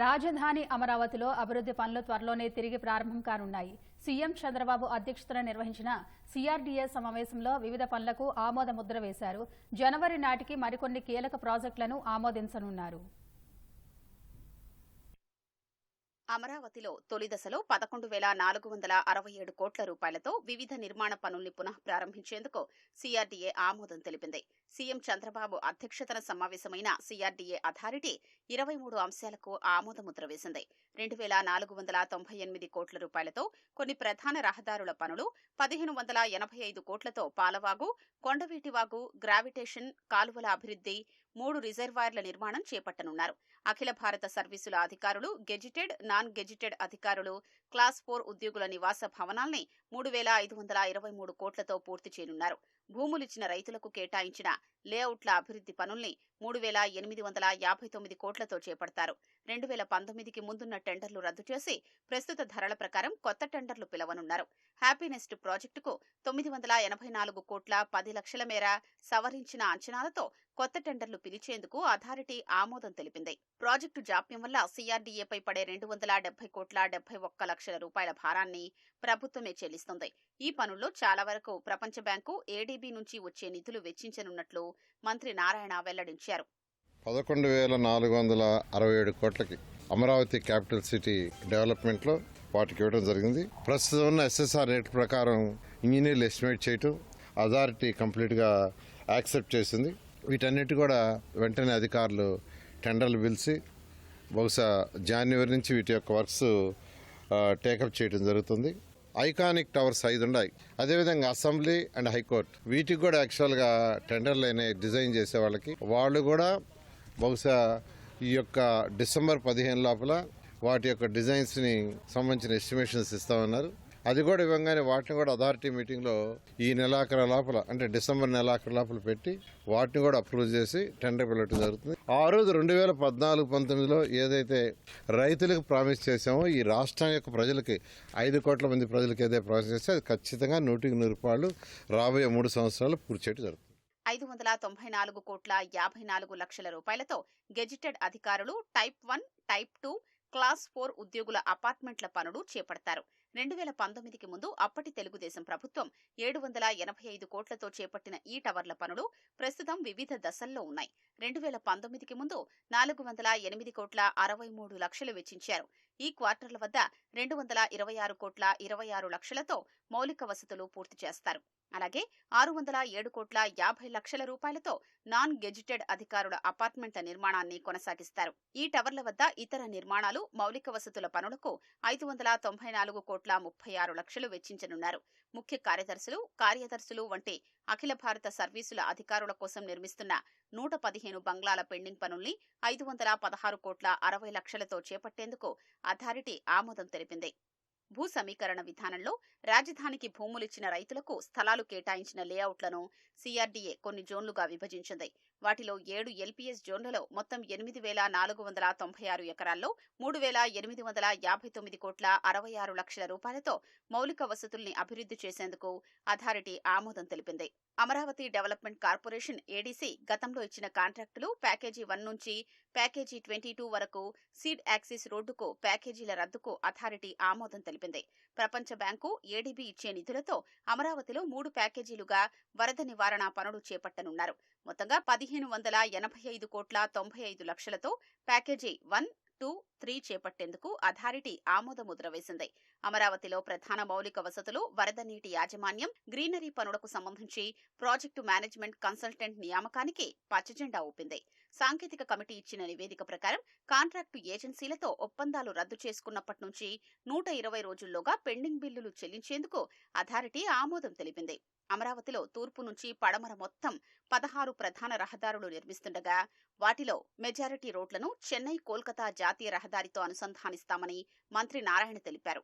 రాజధాని అమరావతిలో అభివృద్ధి పనులు త్వరలోనే తిరిగి ప్రారంభం కానున్నాయి. సీఎం చంద్రబాబు అధ్యక్షతన నిర్వహించిన సీఆర్డీఏ సమావేశంలో వివిధ పనులకు ఆమోద ముద్ర వేశారు. జనవరి నాటికి మరికొన్ని కీలక ప్రాజెక్టులను ఆమోదించనున్నారు. అమరావతిలో తొలి దశలో 11,467 కోట్ల రూపాయలతో వివిధ నిర్మాణ పనుల్ని పునః ప్రారంభించేందుకు సీఆర్డీఏ ఆమోదం తెలిపింది. సీఎం చంద్రబాబు అధ్యక్షతన సమావేశమైన సీఆర్డీఏ అథారిటీ 23 అంశాలకు ఆమోదముద్ర వేసింది. 2,498 కోట్ల రూపాయలతో కొన్ని ప్రధాన రహదారుల పనులు, 1,585 కోట్లతో పాలవాగు, కొండవీటివాగు, గ్రావిటేషన్ కాలువల అభివృద్ధి, 3 రిజర్వాయర్ల నిర్మాణం చేపట్టనున్నారు. అఖిల భారత సర్వీసుల అధికారులు, గెజిటెడ్, నాన్ గెజిటెడ్ అధికారులు, క్లాస్ 4 ఉద్యోగుల నివాస భవనాల్ని 3,523 కోట్లతో పూర్తి చేయనున్నారు. భూములిచ్చిన రైతులకు కేటాయించిన లేఅవుట్ల అభివృద్ధి పనుల్ని 3,859 కోట్లతో చేపడతారు. 2019కి ముందున్న టెండర్లు రద్దు చేసి ప్రస్తుత ధరల ప్రకారం కొత్త టెండర్లు పిలవనున్నారు. హ్యాపీనెస్ట్ ప్రాజెక్టుకు 984 కోట్ల 10 లక్షల మేర సవరించిన అంచనాలతో కొత్త టెండర్లు పిలిచేందుకు అథారిటీ ఆమోదం తెలిపింది. ప్రాజెక్టు జాప్యం వల్ల సీఆర్డీఏపై పడే 270 కోట్ల 71 లక్షల రూపాయల భారాన్ని ప్రభుత్వమే చెల్లిస్తుంది. ఈ పనుల్లో చాలా వరకు ప్రపంచ బ్యాంకు, ఏడీబీ నుంచి వచ్చే నిధులు వెచ్చించనున్నట్లు మంత్రి నారాయణ వెల్లడించారు. 11,467 కోట్లకి అమరావతి క్యాపిటల్ సిటీ డెవలప్మెంట్ లో వాటికి ఇవ్వడం జరిగింది. ప్రస్తుతం ఉన్న ఎస్ఎస్ఆర్ రేట్ ప్రకారం ఇంజనీర్లు ఎస్టిమేట్ చేయటం అథారిటీ కంప్లీట్ గా యాక్సెప్ట్ చేసింది. వీటన్నిటి కూడా వెంటనే అధికారులు టెండర్లు పిలిచి బహుశా జనవరి నుంచి వీటి యొక్క వర్క్స్ టేకప్ చేయడం జరుగుతుంది. ఐకానిక్ టవర్స్ 5 ఉన్నాయి. అదేవిధంగా అసెంబ్లీ అండ్ హైకోర్టు వీటికి కూడా యాక్చువల్గా టెండర్లు అయినాయి. డిజైన్ చేసే వాళ్ళకి వాళ్ళు కూడా బహుశా ఈ యొక్క డిసెంబర్ 15 లోపల వాటి యొక్క డిజైన్స్ని సంబంధించిన ఎస్టిమేషన్స్ ఇస్తామన్నారు. అది కూడా ఇవ్వగానే వాటిని కూడా అథారిటీ మీటింగ్లో ఈ నెలాఖరు లోపల అంటే డిసెంబర్ నెలాఖరు లోపల పెట్టి వాటిని కూడా అప్రూవ్ చేసి టెండర్ పిలవటం జరుగుతుంది. ఆ రోజు 2014-19లో ఏదైతే రైతులకు ప్రామిస్ చేసామో ఈ రాష్ట్రం యొక్క ప్రజలకి 5 కోట్ల మంది ప్రజలకు ఏదైతే ప్రామిస్ చేస్తే అది ఖచ్చితంగా 100% రాబోయే 3 సంవత్సరాలు పూర్తి చేయడం జరుగుతుంది. 594 కోట్ల 54 లక్షల రూపాయలతో గెజిటెడ్ అధికారులు టైప్ 1, టైప్ 2, క్లాస్ 4 ఉద్యోగుల అపార్ట్మెంట్ల పనులు చేపడతారు. 2019కి ముందు అప్పటి తెలుగుదేశం ప్రభుత్వం 785 కోట్లతో చేపట్టిన ఈ టవర్ల పనులు ప్రస్తుతం వివిధ దశల్లో ఉన్నాయి. 2019కి ముందు 408 కోట్ల 63 లక్షలు వెచ్చించారు. ఈ క్వార్టర్ల వద్ద 226 కోట్ల 26 లక్షలతో మౌలిక వసతులు పూర్తి చేస్తారు. అలాగే 607 కోట్ల 50 లక్షల రూపాయలతో నాన్ గెజిటెడ్ అధికారుల అపార్ట్మెంట్ల నిర్మాణాన్ని కొనసాగిస్తారు. ఈ టవర్ల వద్ద ఇతర నిర్మాణాలు, మౌలిక వసతుల పనులకు 594 కోట్ల 36 లక్షలు వెచ్చించనున్నారు. ముఖ్య కార్యదర్శులు వంటి అఖిల భారత సర్వీసుల అధికారుల కోసం నిర్మిస్తున్న 115 బంగ్లాల పెండింగ్ పనుల్ని 516 కోట్ల 60 లక్షలతో చేపట్టేందుకు అథారిటీ ఆమోదం తెలిపింది. భూ సమీకరణ విధానంలో రాజధానికి భూములిచ్చిన రైతులకు స్థలాలు కేటాయించిన లేఅవుట్లను సీఆర్డీఏ కొన్ని జోన్లుగా విభజించింది. వాటిలో 7 ఎల్పీఎస్ జోన్లలో మొత్తం 8,496 ఎకరాల్లో 3,859 కోట్ల 66 లక్షల రూపాయలతో మౌలిక వసతుల్ని అభివృద్ధి చేసేందుకు అథారిటీ ఆమోదం తెలిపింది. అమరావతి డెవలప్మెంట్ కార్పొరేషన్ ఏడీసీ గతంలో ఇచ్చిన కాంట్రాక్టులు ప్యాకేజీ 1 నుంచి ప్యాకేజీ 22 వరకు సీడ్ యాక్సిస్ రోడ్డుకు ప్యాకేజీల రద్దుకు అథారిటీ ఆమోదం తెలిపింది. ప్రపంచ బ్యాంకు, ఏడీబీ ఇచ్చే నిధులతో అమరావతిలో 3 ప్యాకేజీలుగా వరద నివారణ పనులు చేపట్టనున్నారు. మొత్తంగా 1,585 కోట్ల 95 లక్షలతో ప్యాకేజీ 1, 2, 3 చేపట్టేందుకు అథారిటీ ఆమోద ముద్ర వేసింది. అమరావతిలో ప్రధాన మౌలిక వసతులు, వరద నీటి యాజమాన్యం, గ్రీనరీ పనులకు సంబంధించి ప్రాజెక్టు మేనేజ్మెంట్ కన్సల్టెంట్ నియామకానికి పచ్చజెండా ఊపింది. సాంకేతిక కమిటీ ఇచ్చిన నివేదిక ప్రకారం కాంట్రాక్టు ఏజెన్సీలతో ఒప్పందాలు రద్దు చేసుకున్నప్పటి నుంచి 120 రోజుల్లోగా పెండింగ్ బిల్లులు చెల్లించేందుకు అథారిటీ ఆమోదం తెలిపింది. అమరావతిలో తూర్పు నుంచి పడమర మొత్తం 16 ప్రధాన రహదారులు నిర్మిస్తుండగా వాటిలో మెజారిటీ రోడ్లను చెన్నై కోల్కతా జాతీయ రహదారితో అనుసంధానిస్తామని మంత్రి నారాయణ తెలిపారు.